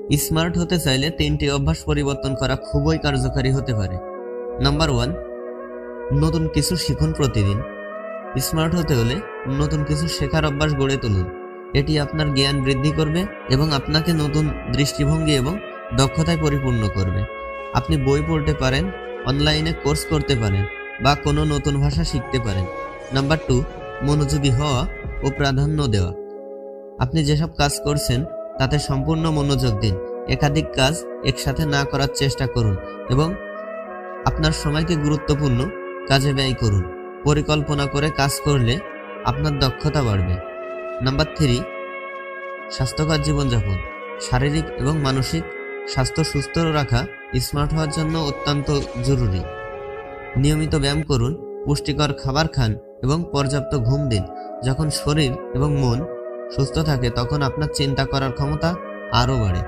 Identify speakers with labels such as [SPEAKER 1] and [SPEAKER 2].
[SPEAKER 1] Smart হতে চাইলে 3টি অভ্যাস পরিবর্তন করা খুবই কার্যকারী হতে পারে। নাম্বার 1, নতুন কিছু শিখুন প্রতিদিন। স্মার্ট হতে হলে নতুন কিছু শেখার অভ্যাস গড়ে তুলুন। এটি আপনার জ্ঞান বৃদ্ধি করবে এবং আপনাকে নতুন দৃষ্টিভঙ্গি এবং দক্ষতায় পরিপূর্ণ করবে। আপনি বই পড়তে পারেন, অনলাইনে কোর্স করতে পারেন বা কোনো নতুন ভাষা শিখতে পারেন। নাম্বার 2, মনোযোগী হওয়া ও প্রাধান্য দেওয়া। আপনি যেসব কাজ করছেন তাতে সম্পূর্ণ মনোযোগ দিন। একাধিক কাজ একসাথে না করার চেষ্টা করুন এবং আপনার সময়কে গুরুত্বপূর্ণ কাজে ব্যয় করুন। পরিকল্পনা করে কাজ করলে আপনার দক্ষতা বাড়বে। নাম্বার 3, স্বাস্থ্যকর জীবনযাপন। শারীরিক এবং মানসিক স্বাস্থ্য সুস্থ রাখা স্মার্ট হওয়ার জন্য অত্যন্ত জরুরি। নিয়মিত ব্যায়াম করুন, পুষ্টিকর খাবার খান এবং পর্যাপ্ত ঘুম দিন। যখন শরীর এবং মন সুস্থ থাকে তখন আপনার চিন্তা করার ক্ষমতা আরও বাড়ে।